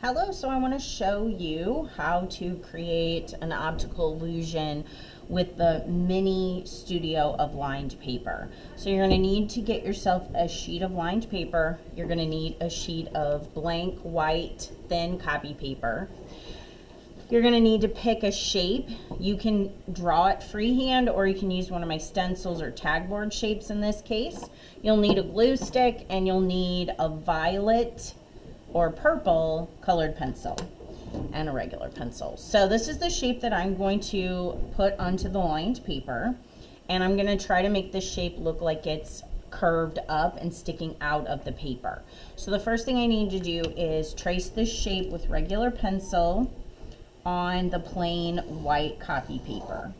Hello, so I want to show you how to create an optical illusion with the Mini Studio of lined paper. So you're going to need to get yourself a sheet of lined paper. You're going to need a sheet of blank white thin copy paper. You're going to need to pick a shape. You can draw it freehand or you can use one of my stencils or tag board shapes in this case. You'll need a glue stick and you'll need a violet or purple colored pencil and a regular pencil. So this is the shape that I'm going to put onto the lined paper, and I'm going to try to make this shape look like it's curved up and sticking out of the paper. So the first thing I need to do is trace this shape with regular pencil on the plain white copy paper,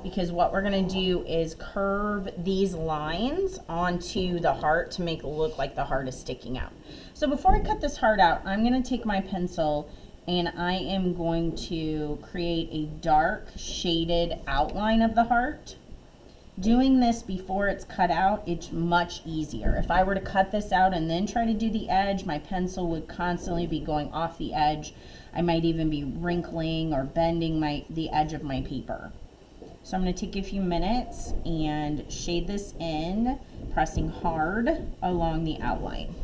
because what we're going to do is curve these lines onto the heart to make it look like the heart is sticking out. So before I cut this heart out, I'm going to take my pencil and I am going to create a dark shaded outline of the heart. Doing this before it's cut out, it's much easier. If I were to cut this out and then try to do the edge, my pencil would constantly be going off the edge. I might even be wrinkling or bending the edge of my paper. So I'm going to take a few minutes and shade this in, pressing hard along the outline.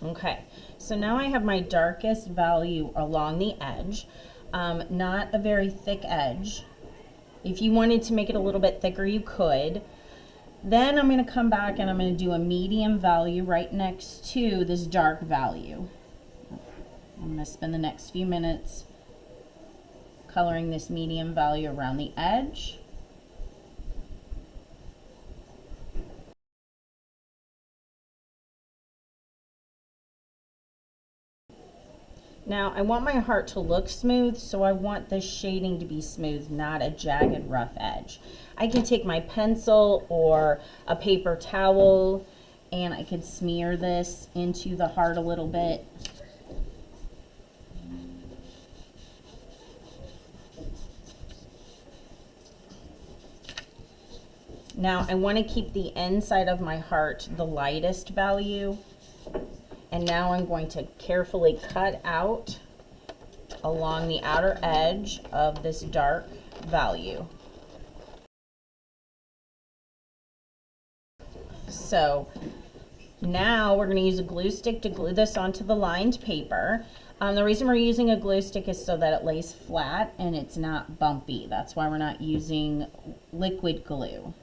Okay, so now I have my darkest value along the edge, not a very thick edge. If you wanted to make it a little bit thicker, you could. Then I'm going to come back and I'm going to do a medium value right next to this dark value. I'm going to spend the next few minutes coloring this medium value around the edge. Now I want my heart to look smooth, so I want the shading to be smooth, not a jagged rough edge. I can take my pencil or a paper towel and I could smear this into the heart a little bit. Now I want to keep the inside of my heart the lightest value. And now I'm going to carefully cut out along the outer edge of this dark value. So now we're going to use a glue stick to glue this onto the lined paper. The reason we're using a glue stick is so that it lays flat and it's not bumpy. That's why we're not using liquid glue,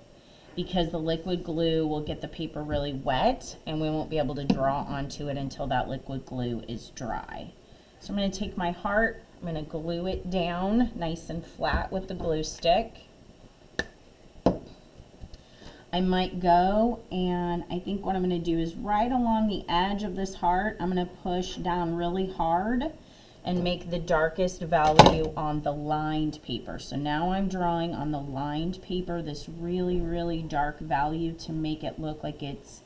because the liquid glue will get the paper really wet and we won't be able to draw onto it until that liquid glue is dry. So I'm going to take my heart, I'm going to glue it down nice and flat with the glue stick. I might go and I think what I'm going to do is right along the edge of this heart, I'm going to push down really hard and make the darkest value on the lined paper. So now I'm drawing on the lined paper this really, really dark value to make it look like it's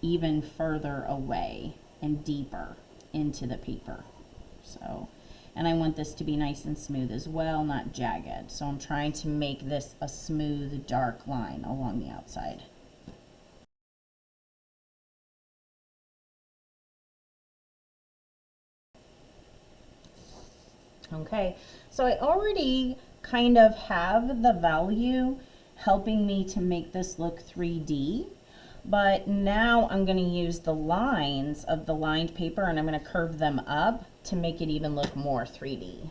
even further away and deeper into the paper. So, and I want this to be nice and smooth as well, not jagged. So I'm trying to make this a smooth, dark line along the outside. Okay, so I already kind of have the value helping me to make this look 3D, but now I'm going to use the lines of the lined paper and I'm going to curve them up to make it even look more 3D.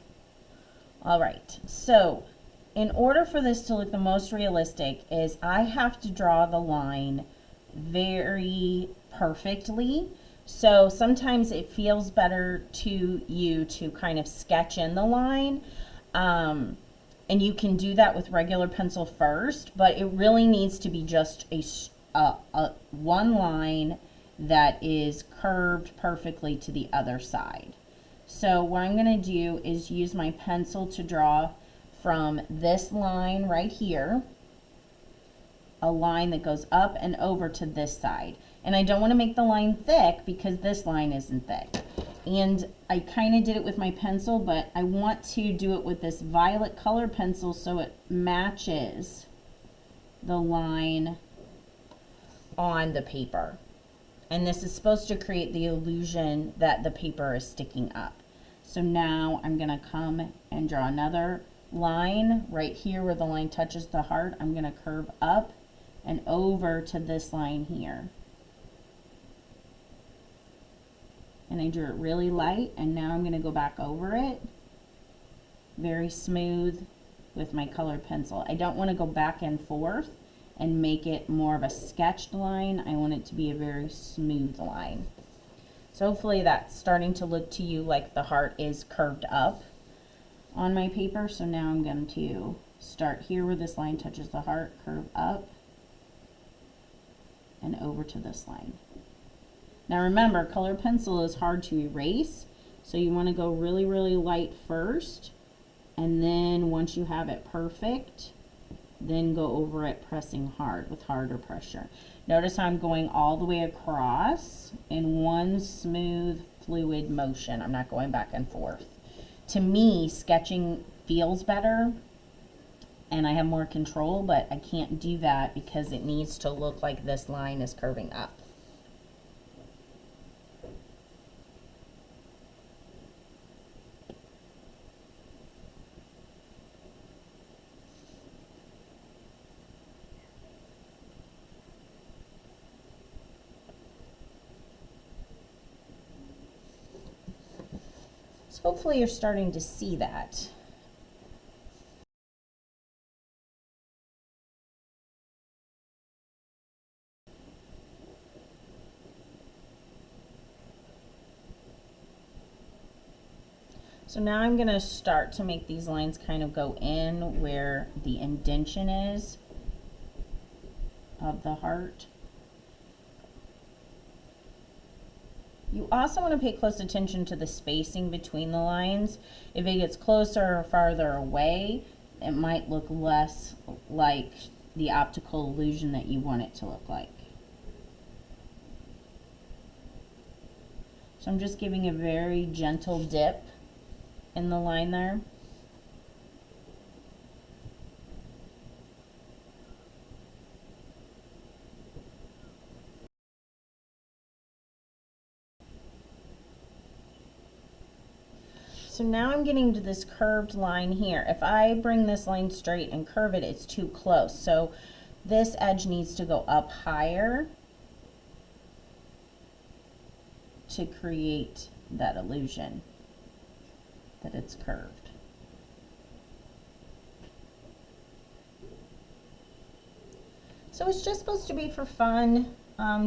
All right, so in order for this to look the most realistic is I have to draw the line very perfectly. So sometimes it feels better to you to kind of sketch in the line, and you can do that with regular pencil first, but it really needs to be just a one line that is curved perfectly to the other side. So what I'm going to do is use my pencil to draw from this line right here, a line that goes up and over to this side. And I don't want to make the line thick because this line isn't thick. And I kind of did it with my pencil, but I want to do it with this violet color pencil so it matches the line on the paper. And this is supposed to create the illusion that the paper is sticking up. So now I'm going to come and draw another line right here where the line touches the heart. I'm going to curve up and over to this line here. And I drew it really light, and now I'm going to go back over it very smooth with my colored pencil. I don't want to go back and forth and make it more of a sketched line. I want it to be a very smooth line. So hopefully that's starting to look to you like the heart is curved up on my paper. So now I'm going to start here where this line touches the heart, curve up and over to this line. Now remember, colored pencil is hard to erase, so you want to go really, really light first, and then once you have it perfect, then go over it pressing hard with harder pressure. Notice how I'm going all the way across in one smooth, fluid motion. I'm not going back and forth. To me, sketching feels better, and I have more control, but I can't do that because it needs to look like this line is curving up. So hopefully you're starting to see that. So now I'm going to start to make these lines kind of go in where the indentation is of the heart. You also want to pay close attention to the spacing between the lines. If it gets closer or farther away, it might look less like the optical illusion that you want it to look like. So I'm just giving a very gentle dip in the line there. So now I'm getting to this curved line here. If I bring this line straight and curve it, it's too close. So this edge needs to go up higher to create that illusion that it's curved. So it's just supposed to be for fun.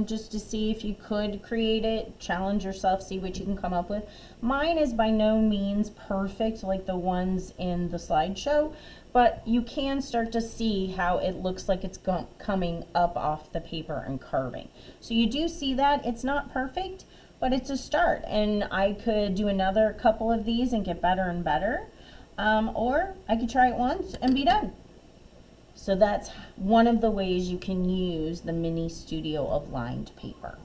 Just to see if you could create it, challenge yourself, see what you can come up with. Mine is by no means perfect like the ones in the slideshow, but you can start to see how it looks like it's coming up off the paper and curving. So you do see that. It's not perfect, but it's a start, and I could do another couple of these and get better and better, or I could try it once and be done. So that's one of the ways you can use the Mini Studio of lined paper.